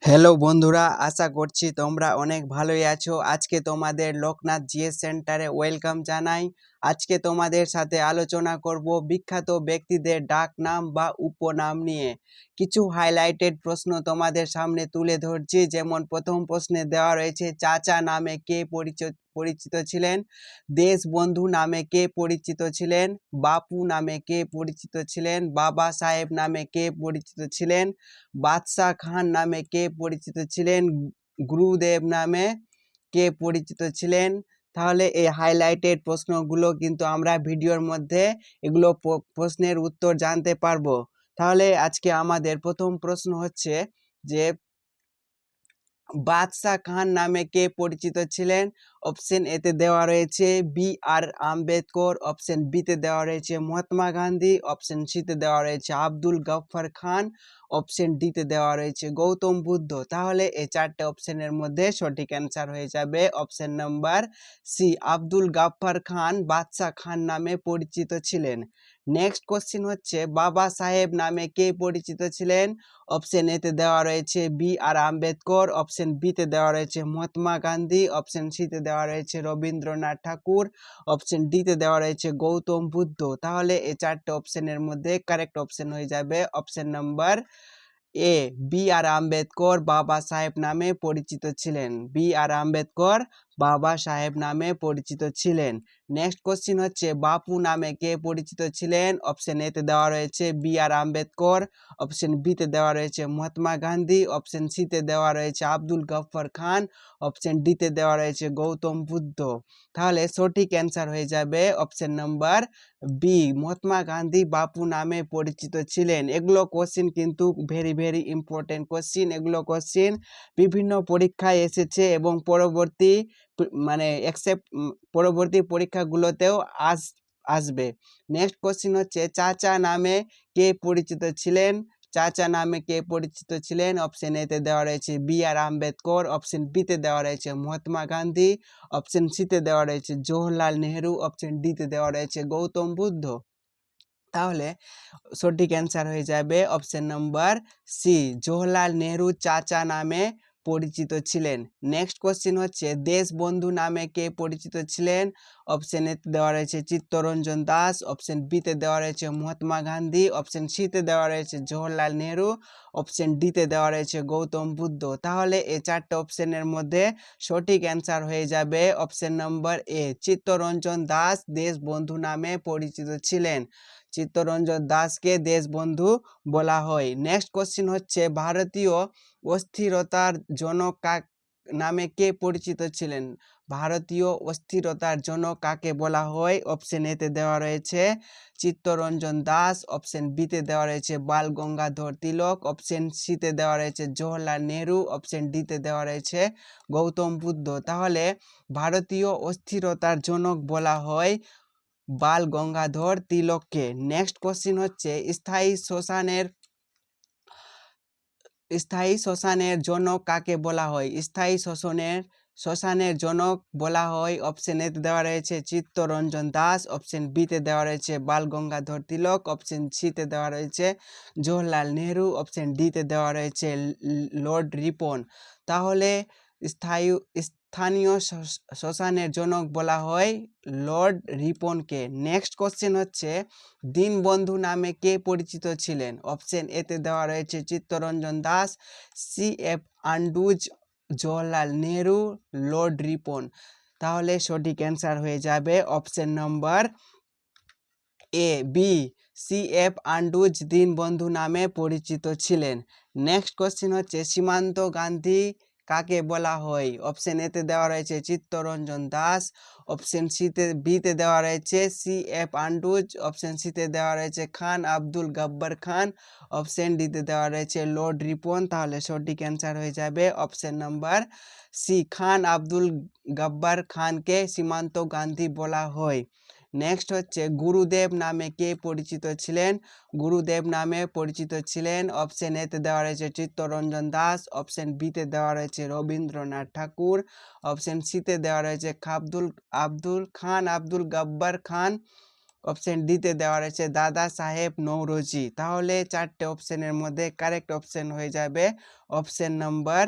Hello বন্ধুরা, আশা করছি তোমরা অনেক ভালোই আছো। আজকে তোমাদের লোকনাথ জিএস সেন্টারে ওয়েলকাম জানাই। আজকে তোমাদের সাথে আলোচনা করব বিখ্যাত ব্যক্তিদের ডাক নাম বা উপনাম নিয়ে। কিছু হাইলাইটেড প্রশ্ন তোমাদের সামনে তুলে ধরছি। যেমন প্রথম প্রশ্নে দেওয়া রয়েছে চাচা নামে কে পরিচিত ছিলেন, দেশবন্ধু নামে কে পরিচিত ছিলেন, বাপু নামে কে পরিচিত ছিলেন, বাবা সাহেব নামে কে পরিচিত ছিলেন, বাদশাহ খান নামে কে পরিচিত ছিলেন, গুরুদেব নামে কে পরিচিত ছিলেন। তাহলে এই হাইলাইটেড প্রশ্নগুলো কিন্তু আমরা ভিডিওর মধ্যে এগুলো প্রশ্নের উত্তর জানতে পারবো। তাহলে আজকে আমাদের প্রথম প্রশ্ন হচ্ছে যে বাদশাহ খান নামে কে পরিচিত ছিলেন। অপশন এতে দেওয়া রয়েছে বি.আর. আম্বেদকর, অপশন বিতে দেওয়া রয়েছে মহাত্মা গান্ধী, অপশন সিতে দেওয়া রয়েছে আব্দুল গফফর খান, অপশন ডিতে দেওয়া রয়েছে গৌতম বুদ্ধ। তাহলে এই চারটে অপশনের মধ্যে সঠিক অ্যান্সার হয়ে যাবে option number C, Abdul Gaffar খান বাদশাহ খান নামে পরিচিত ছিলেন। নেক্সট কোশ্চিন হচ্ছে বাবা সাহেব নামে কে পরিচিত ছিলেন। অপশন এতে দেওয়া রয়েছে বি.আর. আম্বেদকর, অপশন বিতে দেওয়া রয়েছে মহাত্মা গান্ধী, অপশন সিতে দেওয়া রয়েছে রবীন্দ্রনাথ ঠাকুর, অপশন ডিতে দেওয়া রয়েছে গৌতম বুদ্ধ। তাহলে এই চারটে অপশনের মধ্যে কারেক্ট অপশন হয়ে যাবে অপশন নাম্বার এ, বি.আর. আম্বেদকর বাবা সাহেব নামে পরিচিত ছিলেন। বি.আর. আম্বেদকর বাবা সাহেব নামে পরিচিত ছিলেন। নেক্সট কোশ্চিন হচ্ছে বাপু নামে কে পরিচিত ছিলেন। অপশন এতে দেওয়া রয়েছে বি.আর. আম্বেদকর, অপশন বিতে দেওয়া রয়েছে মহাত্মা গান্ধী, অপশন সিতে দেওয়া রয়েছে আব্দুল গফফর খান, অপশন ডিতে দেওয়া রয়েছে গৌতম বুদ্ধ। তাহলে সঠিক অ্যান্সার হয়ে যাবে option number B, Mahatma Gandhi Bapu নামে পরিচিত ছিলেন। এগুলো কোশ্চিন কিন্তু ভেরি ইম্পর্টেন্ট কোশ্চিন। এগুলো কোশ্চিন বিভিন্ন পরীক্ষায় এসেছে এবং পরবর্তী পরীক্ষাগুলোতেও আসবে। নেক্সট কোশ্চিন হচ্ছে চাচা নামে কে পরিচিত ছিলেন। চাচা নামে কে পরিচিত ছিলেন। অপশন এতে দেওয়া রয়েছে বি.আর. আম্বেদকর, অপশন বিতে দেওয়া রয়েছে মহাত্মা গান্ধী, অপশন সিতে দেওয়া রয়েছে জওহরলাল নেহেরু, অপশন ডিতে দেওয়া রয়েছে গৌতম বুদ্ধ। তাহলে সঠিক অ্যান্সার হয়ে যাবে option number C, Jawaharlal Nehru Chacha নামে পরিচিত ছিলেন। নেক্সট কোশ্চিন হচ্ছে দেশবন্ধু নামে কে পরিচিত ছিলেন। অপশন এতে দেওয়া রয়েছে চিত্তরঞ্জন দাস, অপশন বিতে দেওয়া রয়েছে মহাত্মা গান্ধী, অপশন সিতে দেওয়া রয়েছে জওহরলাল নেহেরু, অপশন ডিতে দেওয়া রয়েছে গৌতম বুদ্ধ। তাহলে এই চারটে অপশনের মধ্যে সঠিক অ্যান্সার হয়ে যাবে অপশন নাম্বার এ, চিত্তরঞ্জন দাস দেশবন্ধু নামে পরিচিত ছিলেন। চিত্তরঞ্জন দাসকে দেশবন্ধু বলা হয়। নেক্সট কোশ্চিন হচ্ছে ভারতীয় অস্থিরতার জনক নামে কে পরিচিত ছিলেন। ভারতীয় অস্থিরতার জনক কাকে বলা হয়। অপশন এতে দেওয়া রয়েছে চিত্তরঞ্জন দাস, অপশন বিতে দেওয়া রয়েছে বাল গঙ্গাধর তিলক, অপশন সিতে দেওয়া রয়েছে জওহরলাল নেহেরু, অপশন ডিতে দেওয়া রয়েছে গৌতম বুদ্ধ। তাহলে ভারতীয় অস্থিরতার জনক বলা হয় বাল গঙ্গাধর তিলককে। নেক্সট কোশ্চিন হচ্ছে স্থায়ী শ্মশানের জনক কাকে বলা হয়। স্থায়ী শ্মশানের জনক বলা হয়। অপশন এতে দেওয়া রয়েছে চিত্তরঞ্জন দাস, অপশন বিতে দেওয়া রয়েছে বাল গঙ্গাধর তিলক, অপশন সিতে দেওয়া রয়েছে জওহরলাল নেহেরু, অপশন ডিতে দেওয়া রয়েছে লর্ড রিপন। তাহলে স্থানীয় শ্মশানের জনক বলা হয় লর্ড রিপনকে। নেক্সট কোশ্চেন হচ্ছে দীনবন্ধু নামে কে পরিচিত ছিলেন। অপশন এতে দেওয়া রয়েছে Chittaranjan Das, C F. Andrews, Jawaharlal Nehru, Lord Ripon. তাহলে সঠিক অ্যান্সার হয়ে যাবে option number A, B, C F. Andrews Dinabandhu নামে পরিচিত ছিলেন। নেক্সট কোশ্চেন হচ্ছে সীমান্ত গান্ধী কাকে বলা হয়। অপশন এতে দেওয়া রয়েছে চিত্তরঞ্জন দাস, অপশন বিতে দেওয়া রয়েছে সি.এফ. আন্ডুজ, অপশন সিতে দেওয়া রয়েছে খান আব্দুল গব্বর খান, অপশন ডিতে দেওয়া রয়েছে লর্ড রিপন। তাহলে সঠিক অ্যান্সার হয়ে যাবে অপশন নাম্বার সি, খান আব্দুল গব্বর খানকে সীমান্ত গান্ধী বলা হয়। নেক্সট হচ্ছে গুরুদেব নামে কে পরিচিত ছিলেন। গুরুদেব নামে পরিচিত ছিলেন অপশন এতে দেওয়া রয়েছে চিত্তরঞ্জন দাস, অপশন বিতে দেওয়া রয়েছে রবীন্দ্রনাথ ঠাকুর, অপশন সিতে দেওয়া রয়েছে খান আব্দুল গব্বর খান, অপশন ডিতে দেওয়া রয়েছে দাদা সাহেব নওরোজি। তাহলে চারটে অপশনের মধ্যে কারেক্ট অপশন হয়ে যাবে অপশন নাম্বার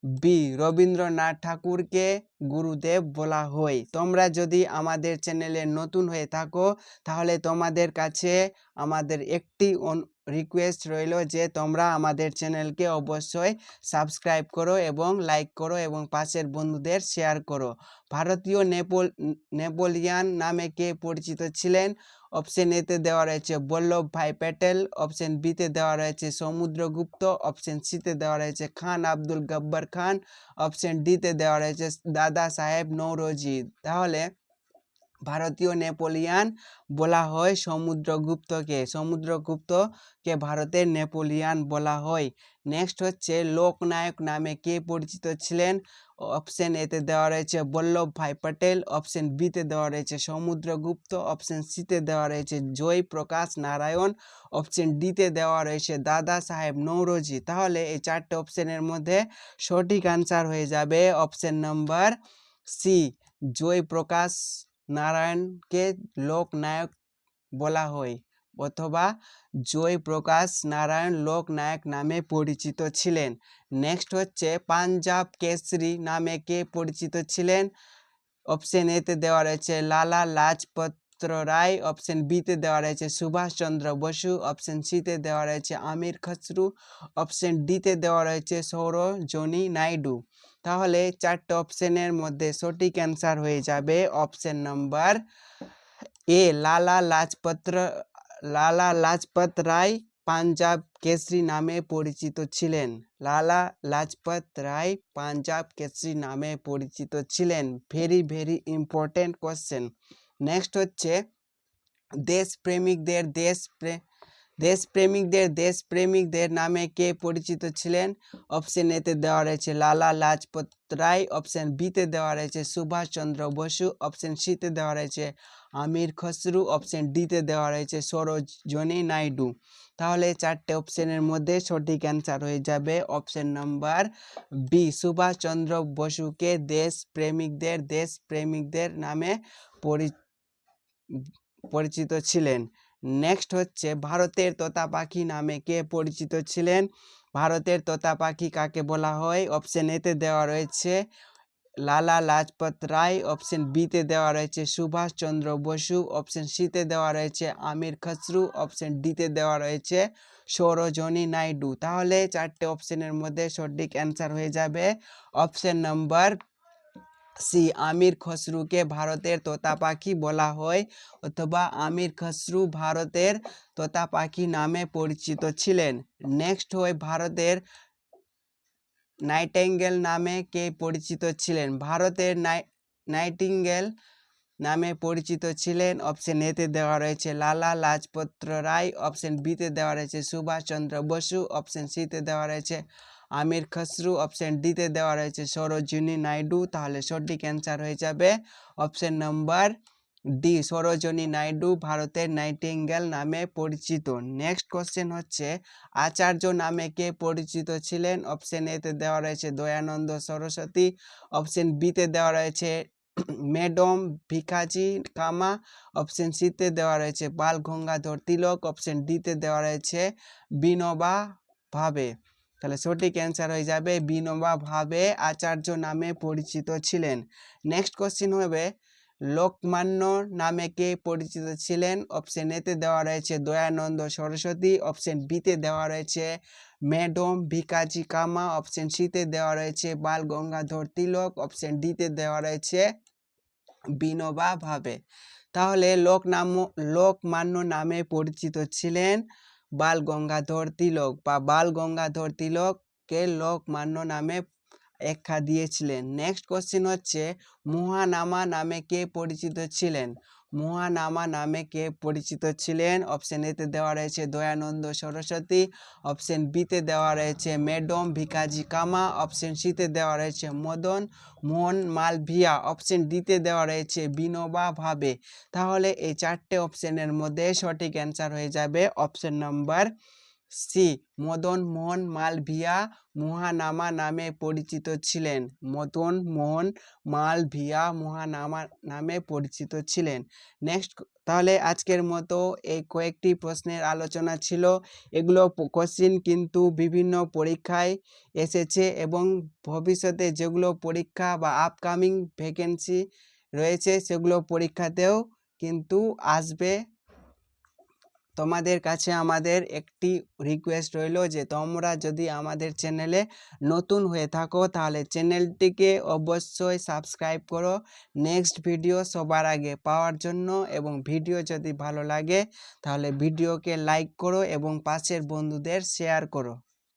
বি, রবীন্দ্রনাথ ঠাকুরকে গুরুদেব বলা হয়। তোমরা যদি আমাদের চ্যানেলে নতুন হয়ে থাকো তাহলে তোমাদের কাছে আমাদের একটি রিকোয়েস্ট রইল যে তোমরা আমাদের চ্যানেলকে অবশ্যই সাবস্ক্রাইব করো এবং লাইক করো এবং পাশের বন্ধুদের শেয়ার করো। ভারতীয় নেপোলিয়ান নামে কে পরিচিত ছিলেন? অপশন এতে দেওয়া রয়েছে বল্লভভাই প্যাটেল, অপশন বিতে দেওয়া রয়েছে সমুদ্রগুপ্ত, অপশন সিতে দেওয়া রয়েছে খান আব্দুল গব্বর খান, অপশন ডিতে দেওয়া রয়েছে দাদা সাহেব নওরোজি। তাহলে ভারতীয় নেপোলিয়ান বলা হয় সমুদ্রগুপ্তকে। সমুদ্রগুপ্তকে ভারতের নেপোলিয়ান বলা হয়। নেক্সট হচ্ছে লোকনায়ক নামে কে পরিচিত ছিলেন? অপশন এতে দেওয়া রয়েছে বল্লভভাই প্যাটেল, অপশন বিতে দেওয়া রয়েছে সমুদ্রগুপ্ত, অপশন সিতে দেওয়া রয়েছে জয়প্রকাশ নারায়ণ, অপশন ডিতে দেওয়া রয়েছে দাদা সাহেব নওরোজি। তাহলে এই চারটে অপশনের মধ্যে সঠিক আনসার হয়ে যাবে অপশন নাম্বার সি, জয়প্রকাশ নারায়ণকে লোকনায়ক বলা হয় অথবা জয়প্রকাশ নারায়ণ লোকনায়ক নামে পরিচিত ছিলেন। নেক্সট হচ্ছে পাঞ্জাব কেশরী নামে কে পরিচিত ছিলেন? অপশন এতে দেওয়া রয়েছে লালা লাজপত রায়, অপশন বিতে দেওয়া রয়েছে সুভাষচন্দ্র বসু, অপশন সিতে দেওয়া রয়েছে আমির খসরু, অপশন ডিতে দেওয়া রয়েছে সরোজিনী নাইডু। তাহলে চারটে অপশনের মধ্যে সঠিক অ্যান্সার হয়ে যাবে অপশন নাম্বার এ, লালা লাজপত রায় পাঞ্জাব কেশরী নামে পরিচিত ছিলেন। লালা লাজপত রায় পাঞ্জাব কেশরী নামে পরিচিত ছিলেন। Very very important question. Next হচ্ছে দেশপ্রেমিকদের নামে কে পরিচিত ছিলেন? অপশন এতে দেওয়া রয়েছে লালা লাজপত রায়, অপশন বিতে দেওয়া রয়েছে সুভাষচন্দ্র বসু, অপশন সিতে দেওয়া রয়েছে আমির খসরু, অপশন ডিতে দেওয়া রয়েছে সরোজিনী নাইডু। তাহলে চারটে অপশনের মধ্যে সঠিক অ্যান্সার হয়ে যাবে অপশন নাম্বার বি, সুভাষচন্দ্র বসুকে দেশপ্রেমিকদের নামে পরিচিত ছিলেন। নেক্সট হচ্ছে ভারতের তোতা পাখি নামে কে পরিচিত ছিলেন? ভারতের তোতা পাখি কাকে বলা হয়? অপশন এতে দেওয়া রয়েছে লালা লাজপত রায়, অপশন বিতে দেওয়া রয়েছে সুভাষচন্দ্র বসু, অপশন সিতে দেওয়া রয়েছে আমির খসরু, অপশন ডিতে দেওয়া রয়েছে সরোজিনী নাইডু। তাহলে চারটে অপশনের মধ্যে সঠিক অ্যান্সার হয়ে যাবে অপশন নাম্বার সি, আমির খসরুকে ভারতের তোতা পাখি বলা হয় অথবা আমির খসরু ভারতের তোতা পাখি নামে পরিচিত ছিলেন। নেক্সট হয় ভারতের নাইটিঙ্গেল নামে কে পরিচিত ছিলেন? ভারতের নাইটিঙ্গেল নামে পরিচিত ছিলেন। অপশন এতে দেওয়া রয়েছে লালা লাজপত রায়, অপশন বিতে দেওয়া রয়েছে সুভাষচন্দ্র বসু, অপশন সিতে দেওয়া রয়েছে আমির খসরু, অপশন ডিতে দেওয়া রয়েছে সরোজিনী নাইডু। তাহলে সঠিক অ্যান্সার হয়ে যাবে option number D, Sarojini Naidu ভারতের নাইটিঙ্গেল নামে পরিচিত। নেক্সট কোশ্চেন হচ্ছে আচার্য নামে কে পরিচিত ছিলেন? অপশন এতে দেওয়া রয়েছে দয়ানন্দ সরস্বতী, অপশন বিতে দেওয়া রয়েছে ম্যাডাম ভিকাজি কামা, অপশন সিতে দেওয়া রয়েছে বাল গঙ্গাধর তিলক, অপশন ডিতে দেওয়া রয়েছে বিনোবা ভাবে। তাহলে সঠিক অ্যান্সার হয়ে যাবে বিনোবা ভাবে আচার্য নামে পরিচিত ছিলেন। নেক্সট কোশ্চেন হবে লোকমান্য নামে কে পরিচিত ছিলেন? অপশন এতে দেওয়া রয়েছে দয়ানন্দ সরস্বতী, অপশন বিতে দেওয়া রয়েছে ম্যাডাম ভিকাজি কামা, অপশন সিতে দেওয়া রয়েছে বাল গঙ্গাধর তিলক, অপশন ডিতে দেওয়া রয়েছে বিনোবা ভাবে। তাহলে লোকমান্য নামে পরিচিত ছিলেন বাল গঙ্গাধর তিলক বা বাল গঙ্গাধর তিলককে লোকমান্য নামে আখ্যা দিয়েছিলেন। নেক্সট কোশ্চেন হচ্ছে মহানামা নামে কে পরিচিত ছিলেন? মহানামা নামে কে পরিচিত ছিলেন? অপশন এতে দেওয়া রয়েছে দয়ানন্দ সরস্বতী, অপশন বিতে দেওয়া রয়েছে ম্যাডাম ভিকাজি কামা, অপশন সিতে দেওয়া রয়েছে মদন মোহন মালভিয়া, অপশন ডিতে দেওয়া রয়েছে বিনোবা ভাবে। তাহলে এই চারটে অপশনের মধ্যে সঠিক অ্যান্সার হয়ে যাবে option number C Madan Mohan Malaviya Mahanama নামে পরিচিত ছিলেন। মদন মোহন মালভিয়া মহানামা নামে পরিচিত ছিলেন। নেক্সট, তাহলে আজকের মতো এই কয়েকটি প্রশ্নের আলোচনা ছিল। এগুলো কোশ্চিন কিন্তু বিভিন্ন পরীক্ষায় এসেছে এবং ভবিষ্যতে যেগুলো পরীক্ষা বা আপকামিং ভ্যাকেন্সি রয়েছে সেগুলো পরীক্ষাতেও কিন্তু আসবে। তোমাদের কাছে আমাদের একটি রিকোয়েস্ট রইল যে তোমরা যদি আমাদের চ্যানেলে নতুন হয়ে থাকো তাহলে চ্যানেলটিকে অবশ্যই সাবস্ক্রাইব করো নেক্সট ভিডিও সবার আগে পাওয়ার জন্য, এবং ভিডিও যদি ভালো লাগে তাহলে ভিডিওকে লাইক করো এবং পাশের বন্ধুদের শেয়ার করো।